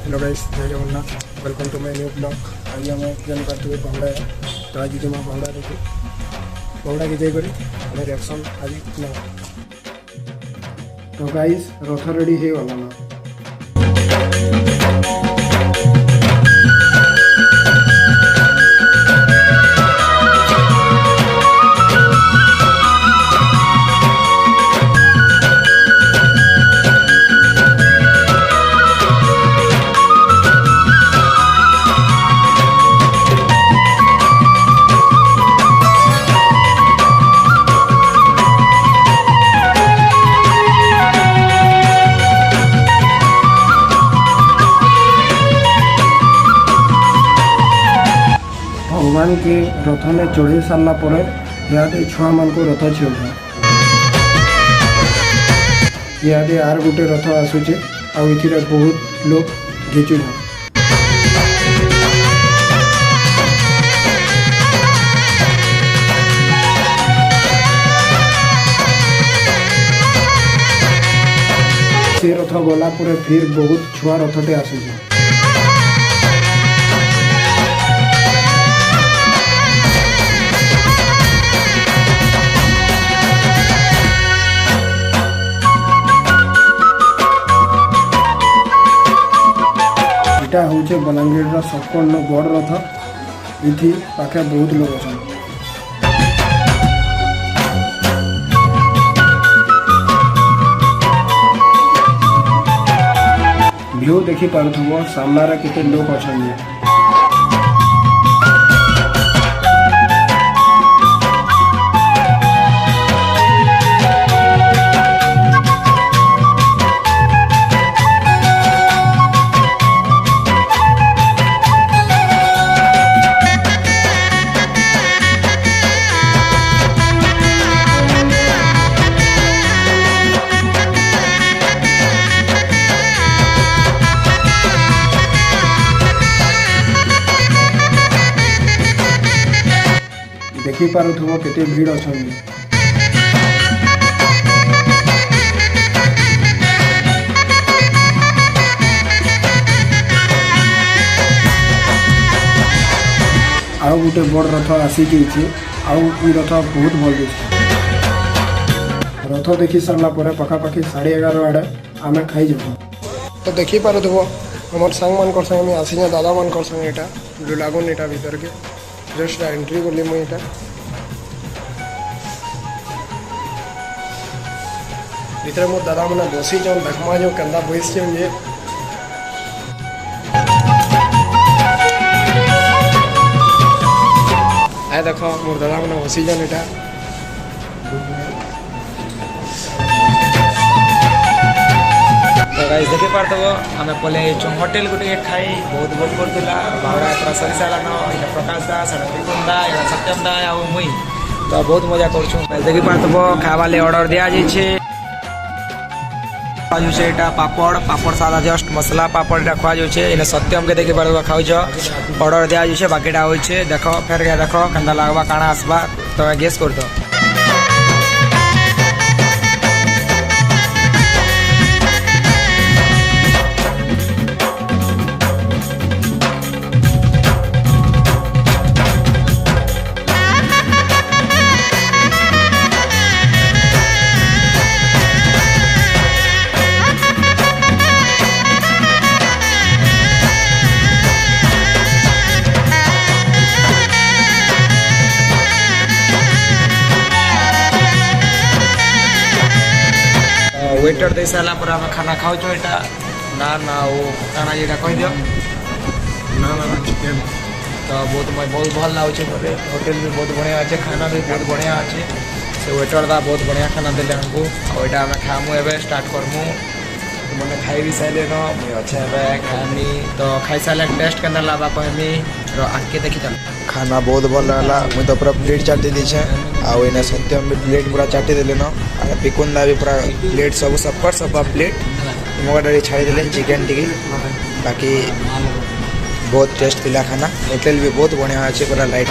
Hello guys, जय Jagannath. Welcome to my new blog. आज आम जेन करते बाहुड़ा तो आज जी बाहुड़ा देखिए बाहुड़ा के जाकर रिएक्शन आज ना तो गाइस रथ रेडी हो गला ना भगवान के रथ में चढ़े सारा पर इे छुआ मान को रथ छुआ इे आर गोटे रथ आसूचे आउ बहुत लोग घिचुन से रथ गला फिर बहुत छुआ रथटे आसूचे। यहाँ हूँ बलांगीर सबको बड़ रथ ये पाखे बहुत लोग अच्छा व्यू देखी पार्थव सामने केते लोग अच्छा देखी पारुथुव केते भीड़ अच्छा आउ गोटे बड़ रथ आसिक आउ रथ बहुत भल रथ देखी सारा पखापाखि 11:30 आड़े आम खाई जाऊ तो देखी पारुथुव आम सांग मान संगे आसी दादा मान संगे यहाँ जो लागुन यहाँ भीतर के जस्ट एंट्री कली मुझे भीतर मोर दादा मैंने बसी जाऊँ देखमा जो कंदा बस ये आए देख मोर दादा मैंने बसी जाऊँ यहाँ तो गाइस देखि पारथबो आमे पले होटेल गुटे खाई बहुत बहुत करथिला बावड़ा पूरा सरी सालान इला प्रकाश दा सडा इला सत्यम दा आ मुई तो बहुत मजा करछु। देखि पारथबो खावा ले ऑर्डर दिया जाइ छे खाजु छे एटा पापड़ पापड़ सादा जस्ट मसाला पापड़ रखवा जो छे इने सत्यम के देखि पारथबो खाउ छ ऑर्डर दिया जाइ छे बाकीटा होय छे देखो फेर के देखो कंदा लागबा काना आसबा तो गेस कर दो। वेटर दे सारा पर आम खाना खाऊ यहाँ ना ना वो खाना ये कह दियो ना ना चिकेन तो बहुत भल लगे मत होटेल भी बहुत बढ़िया अच्छे खाना भी बहुत बढ़िया अच्छे से वेटर दा बहुत बढ़िया खाना देले हमको और आम खामु एवं स्टार्ट करमु मैंने खाई भी सारे न मुझे अच्छे खानी तो खाई सारे टेस्ट के लाभा कहमी आगे देखी चल खाना बहुत भल रहा मुझे तो पूरा प्लेट चाटी दीछे आउ इना सत्यम भी प्लेट पूरा चाटी देले न पिकुंदा भी पूरा प्लेट सब प्लेट मोगाड़ी छाड़ी देले चिकेन टिकी बाकी बहुत टेस्ट थिला खाना होटेल भी बहुत बढ़िया अच्छे पूरा लाइट